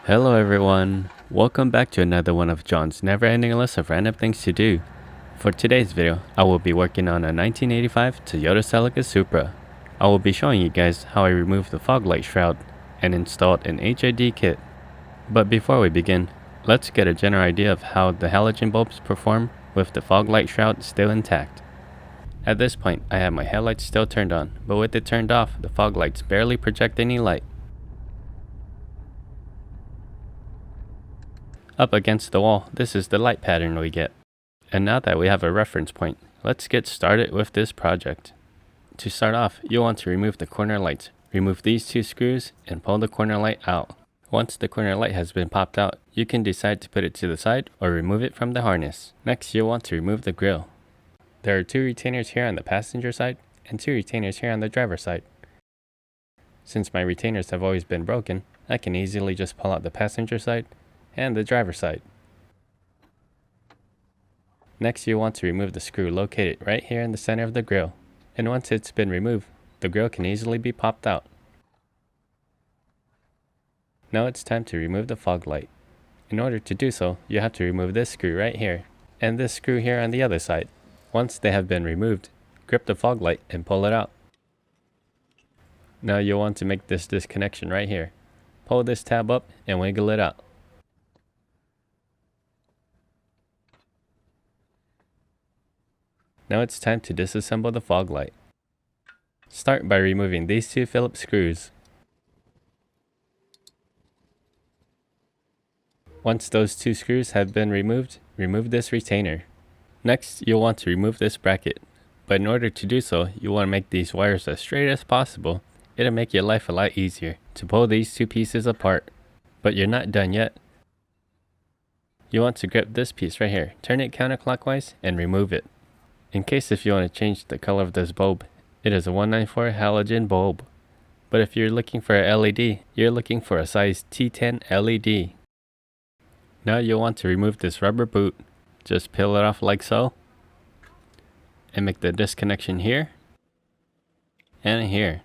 Hello everyone, welcome back to another one of John's never-ending list of random things to do. For today's video, I will be working on a 1985 Toyota Celica Supra. I will be showing you guys how I removed the fog light shroud and installed an HID kit. But before we begin, let's get a general idea of how the halogen bulbs perform with the fog light shroud still intact. At this point, I have my headlights still turned on, but with it turned off, the fog lights barely project any light. Up against the wall, this is the light pattern we get. And now that we have a reference point, let's get started with this project. To start off, you'll want to remove the corner lights. Remove these two screws and pull the corner light out. Once the corner light has been popped out, you can decide to put it to the side or remove it from the harness. Next, you'll want to remove the grille. There are two retainers here on the passenger side and two retainers here on the driver's side. Since my retainers have always been broken, I can easily just pull out the passenger side and the driver's side. Next, you want to remove the screw located right here in the center of the grille, and once it's been removed, the grille can easily be popped out. Now it's time to remove the fog light. In order to do so, you have to remove this screw right here, and this screw here on the other side. Once they have been removed, grip the fog light and pull it out. Now you'll want to make this disconnection right here. Pull this tab up and wiggle it out. Now it's time to disassemble the fog light. Start by removing these two Phillips screws. Once those two screws have been removed, remove this retainer. Next, you'll want to remove this bracket, but in order to do so, you want to make these wires as straight as possible. It'll make your life a lot easier to pull these two pieces apart. But you're not done yet. You want to grip this piece right here, turn it counterclockwise, and remove it. In case if you want to change the color of this bulb, it is a 194 halogen bulb. But if you're looking for a LED, you're looking for a size T10 LED. Now you'll want to remove this rubber boot. Just peel it off like so. And make the disconnection here. And here.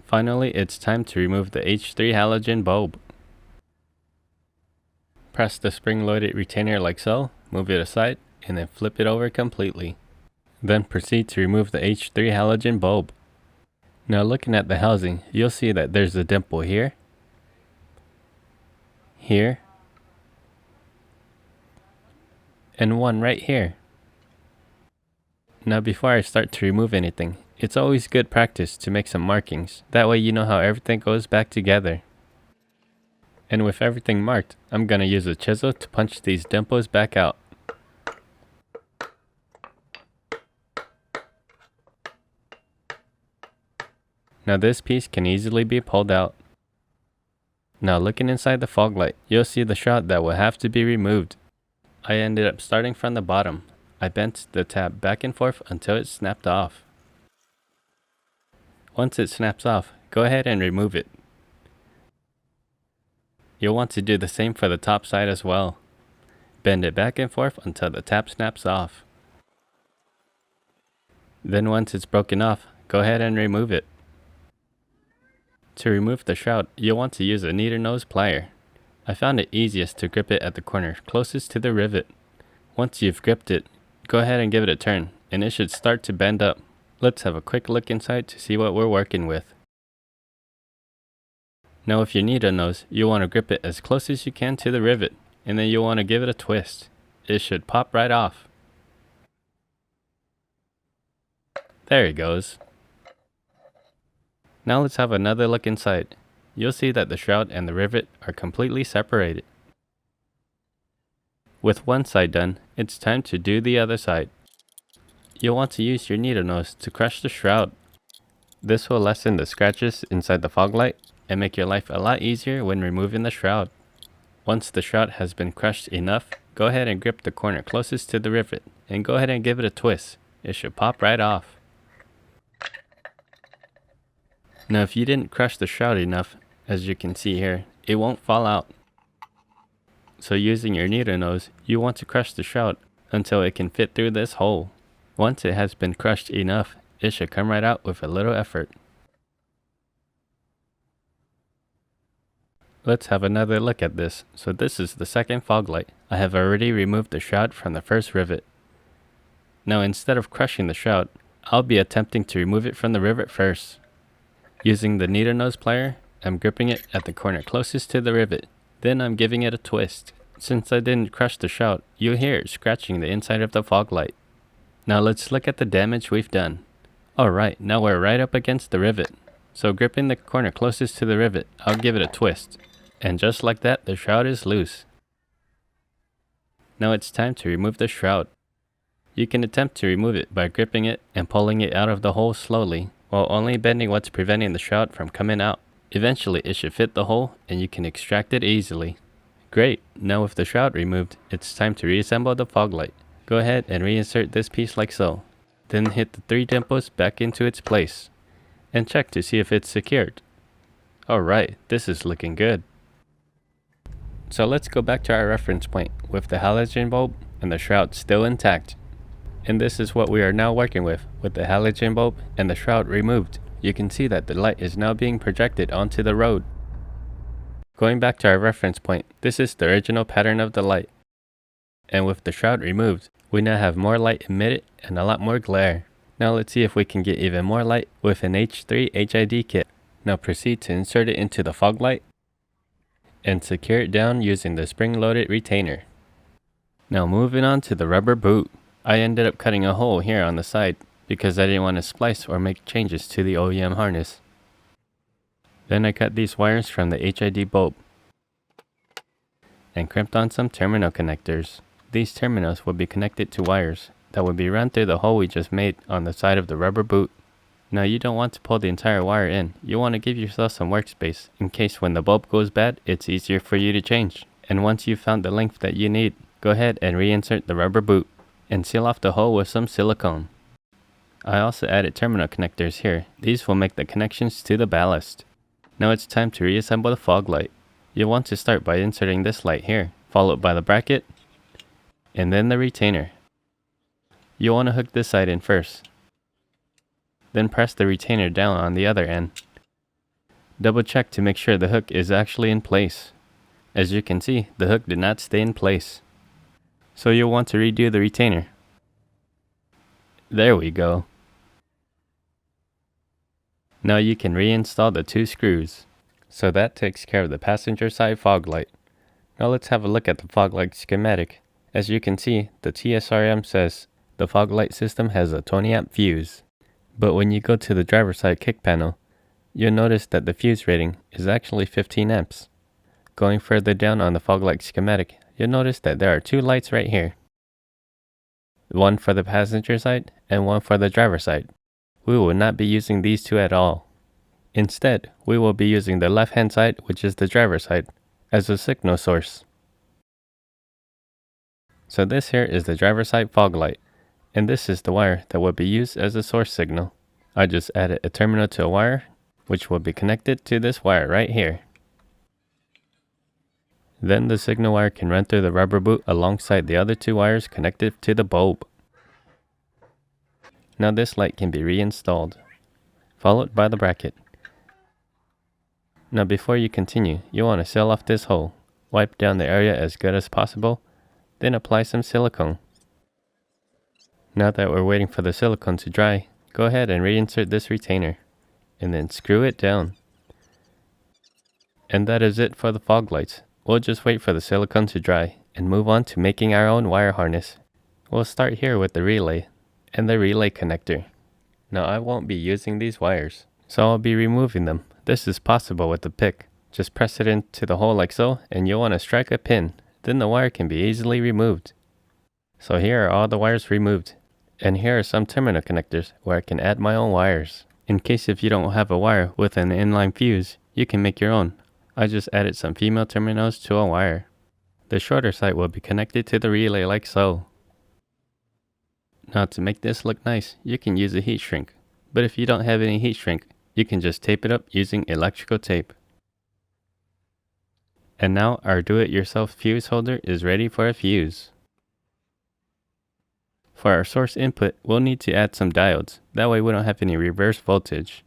Finally, it's time to remove the H3 halogen bulb. Press the spring-loaded retainer like so, move it aside, and then flip it over completely. Then proceed to remove the H3 halogen bulb. Now looking at the housing, you'll see that there's a dimple here, here, and one right here. Now before I start to remove anything, it's always good practice to make some markings. That way you know how everything goes back together. And with everything marked, I'm gonna use a chisel to punch these dimples back out. Now this piece can easily be pulled out. Now looking inside the fog light, you'll see the shroud that will have to be removed. I ended up starting from the bottom. I bent the tab back and forth until it snapped off. Once it snaps off, go ahead and remove it. You'll want to do the same for the top side as well. Bend it back and forth until the tab snaps off. Then once it's broken off, go ahead and remove it. To remove the shroud, you'll want to use a needle nose plier. I found it easiest to grip it at the corner closest to the rivet. Once you've gripped it, go ahead and give it a turn, and it should start to bend up. Let's have a quick look inside to see what we're working with. Now if you need a nose, you'll want to grip it as close as you can to the rivet, and then you'll want to give it a twist. It should pop right off. There it goes. Now let's have another look inside. You'll see that the shroud and the rivet are completely separated. With one side done, it's time to do the other side. You'll want to use your needle nose to crush the shroud. This will lessen the scratches inside the fog light and make your life a lot easier when removing the shroud. Once the shroud has been crushed enough, go ahead and grip the corner closest to the rivet and go ahead and give it a twist. It should pop right off. Now if you didn't crush the shroud enough, as you can see here, it won't fall out. So using your needle nose, you want to crush the shroud until it can fit through this hole. Once it has been crushed enough, it should come right out with a little effort. Let's have another look at this. So this is the second fog light. I have already removed the shroud from the first rivet. Now instead of crushing the shroud, I'll be attempting to remove it from the rivet first. Using the needle nose plier, I'm gripping it at the corner closest to the rivet. Then I'm giving it a twist. Since I didn't crush the shroud, you'll hear it scratching the inside of the fog light. Now let's look at the damage we've done. Alright, now we're right up against the rivet. So gripping the corner closest to the rivet, I'll give it a twist. And just like that, the shroud is loose. Now it's time to remove the shroud. You can attempt to remove it by gripping it and pulling it out of the hole slowly, while only bending what's preventing the shroud from coming out. Eventually it should fit the hole and you can extract it easily. Great, now with the shroud removed, it's time to reassemble the fog light. Go ahead and reinsert this piece like so. Then hit the 3 dimples back into its place. And check to see if it's secured. Alright, this is looking good. So let's go back to our reference point with the halogen bulb and the shroud still intact. And this is what we are now working with the halogen bulb and the shroud removed. You can see that the light is now being projected onto the road. Going back to our reference point, this is the original pattern of the light. And with the shroud removed, we now have more light emitted and a lot more glare. Now let's see if we can get even more light with an H3 HID kit. Now proceed to insert it into the fog light and secure it down using the spring-loaded retainer. Now moving on to the rubber boot. I ended up cutting a hole here on the side because I didn't want to splice or make changes to the OEM harness. Then I cut these wires from the HID bulb and crimped on some terminal connectors. These terminals will be connected to wires that will be run through the hole we just made on the side of the rubber boot. Now you don't want to pull the entire wire in. You want to give yourself some workspace in case when the bulb goes bad, it's easier for you to change. And once you've found the length that you need, go ahead and reinsert the rubber boot and seal off the hole with some silicone. I also added terminal connectors here. These will make the connections to the ballast. Now it's time to reassemble the fog light. You'll want to start by inserting this light here, followed by the bracket, and then the retainer. You'll want to hook this side in first. Then press the retainer down on the other end. Double check to make sure the hook is actually in place. As you can see, the hook did not stay in place. So you'll want to redo the retainer. There we go. Now you can reinstall the 2 screws. So that takes care of the passenger side fog light. Now let's have a look at the fog light schematic. As you can see, the TSRM says the fog light system has a 20 amp fuse. But when you go to the driver side kick panel, you'll notice that the fuse rating is actually 15 amps. Going further down on the fog light schematic, you'll notice that there are 2 lights right here. One for the passenger side and one for the driver side. We will not be using these 2 at all. Instead, we will be using the left hand side, which is the driver side, as a signal source. So this here is the driver side fog light, and this is the wire that will be used as a source signal. I just added a terminal to a wire, which will be connected to this wire right here. Then the signal wire can run through the rubber boot alongside the other 2 wires connected to the bulb. Now this light can be reinstalled, followed by the bracket. Now before you continue, you want to seal off this hole. Wipe down the area as good as possible, then apply some silicone. Now that we're waiting for the silicone to dry, go ahead and reinsert this retainer, and then screw it down. And that is it for the fog lights. We'll just wait for the silicone to dry, and move on to making our own wire harness. We'll start here with the relay, and the relay connector. Now I won't be using these wires, so I'll be removing them. This is possible with the pick. Just press it into the hole like so, and you'll want to strike a pin. Then the wire can be easily removed. So here are all the wires removed. And here are some terminal connectors where I can add my own wires. In case if you don't have a wire with an inline fuse, you can make your own. I just added some female terminals to a wire. The shorter side will be connected to the relay like so. Now to make this look nice, you can use a heat shrink. But if you don't have any heat shrink, you can just tape it up using electrical tape. And now our do-it-yourself fuse holder is ready for a fuse. For our source input, we'll need to add some diodes. That way we don't have any reverse voltage.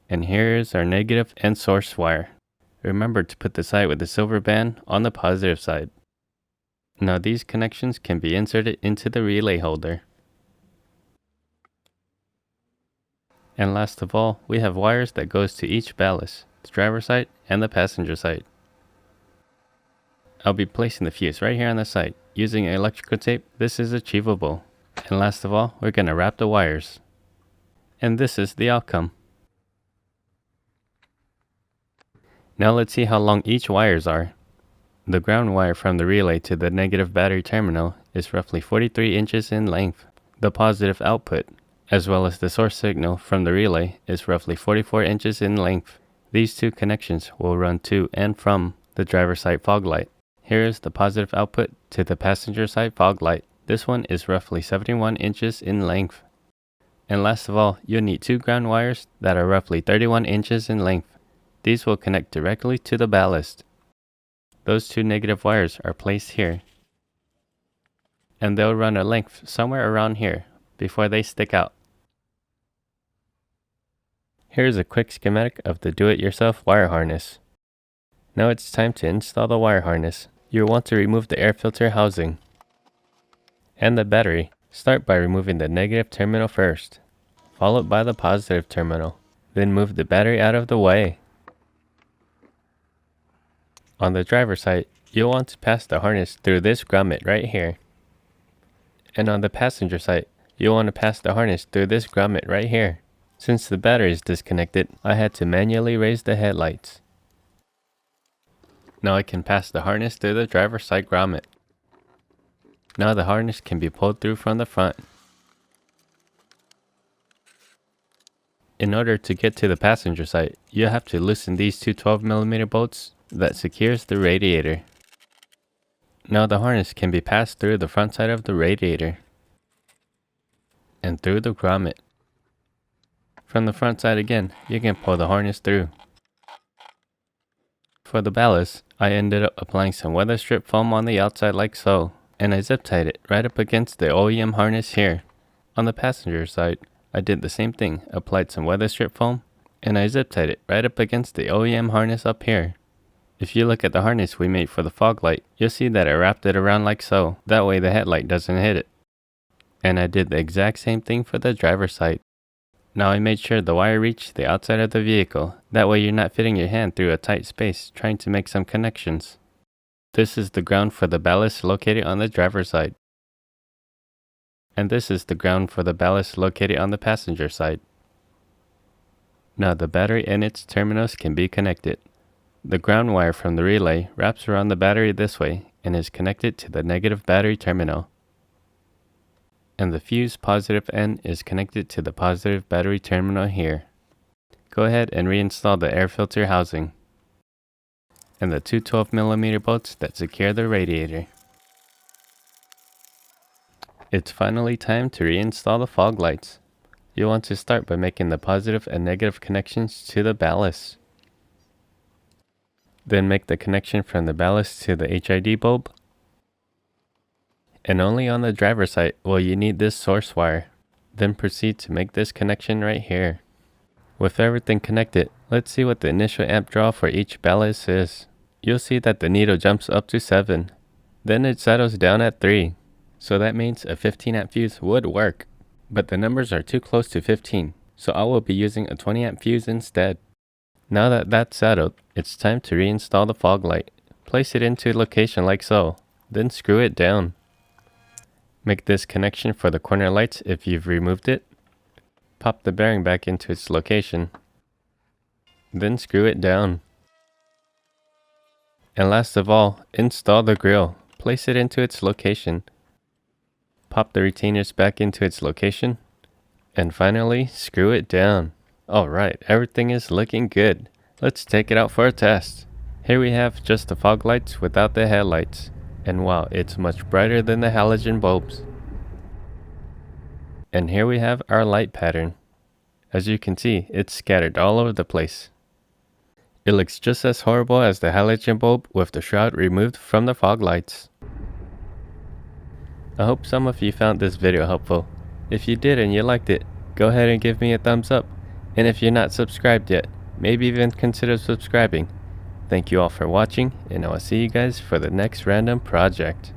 And here is our negative and source wire. Remember to put the side with the silver band on the positive side. Now these connections can be inserted into the relay holder. And last of all, we have wires that goes to each ballast, the driver side and the passenger side. I'll be placing the fuse right here on the side. Using electrical tape, this is achievable. And last of all, we're going to wrap the wires. And this is the outcome. Now let's see how long each wires are. The ground wire from the relay to the negative battery terminal is roughly 43 inches in length. The positive output, as well as the source signal from the relay, is roughly 44 inches in length. These two connections will run to and from the driver side fog light. Here is the positive output to the passenger side fog light. This one is roughly 71 inches in length. And last of all, you'll need two ground wires that are roughly 31 inches in length. These will connect directly to the ballast. Those two negative wires are placed here. And they'll run a length somewhere around here before they stick out. Here's a quick schematic of the do-it-yourself wire harness. Now it's time to install the wire harness. You'll want to remove the air filter housing and the battery. Start by removing the negative terminal first, followed by the positive terminal. Then move the battery out of the way. On the driver's side, you'll want to pass the harness through this grommet right here. And on the passenger side, you'll want to pass the harness through this grommet right here. Since the battery is disconnected, I had to manually raise the headlights. Now I can pass the harness through the driver's side grommet. Now the harness can be pulled through from the front. In order to get to the passenger side, you have to loosen these two 12mm bolts that secures the radiator. Now the harness can be passed through the front side of the radiator and through the grommet. From the front side again, you can pull the harness through. For the ballast, I ended up applying some weather strip foam on the outside like so, and I zip tied it right up against the OEM harness here. On the passenger side, I did the same thing, applied some weather strip foam, and I zip tied it right up against the OEM harness up here. If you look at the harness we made for the fog light, you'll see that I wrapped it around like so, that way the headlight doesn't hit it. And I did the exact same thing for the driver's side. Now I made sure the wire reached the outside of the vehicle, that way you're not fitting your hand through a tight space trying to make some connections. This is the ground for the ballast located on the driver's side. And this is the ground for the ballast located on the passenger side. Now the battery and its terminals can be connected. The ground wire from the relay wraps around the battery this way and is connected to the negative battery terminal. And the fuse positive end is connected to the positive battery terminal here. Go ahead and reinstall the air filter housing and the two 12mm bolts that secure the radiator. It's finally time to reinstall the fog lights. You'll want to start by making the positive and negative connections to the ballast. Then make the connection from the ballast to the HID bulb. And only on the driver's side will you need this source wire. Then proceed to make this connection right here. With everything connected, let's see what the initial amp draw for each ballast is. You'll see that the needle jumps up to 7. Then it settles down at 3. So that means a 15 amp fuse would work. But the numbers are too close to 15, so I will be using a 20 amp fuse instead. Now that that's settled, it's time to reinstall the fog light. Place it into location like so, then screw it down. Make this connection for the corner lights if you've removed it. Pop the bearing back into its location. Then screw it down. And last of all, install the grill. Place it into its location. Pop the retainers back into its location. And finally, screw it down. Alright, everything is looking good. Let's take it out for a test. Here we have just the fog lights without the headlights. And wow, it's much brighter than the halogen bulbs. And here we have our light pattern. As you can see, it's scattered all over the place. It looks just as horrible as the halogen bulb with the shroud removed from the fog lights. I hope some of you found this video helpful. If you did and you liked it, go ahead and give me a thumbs up. And if you're not subscribed yet, maybe even consider subscribing. Thank you all for watching, and I will see you guys for the next random project.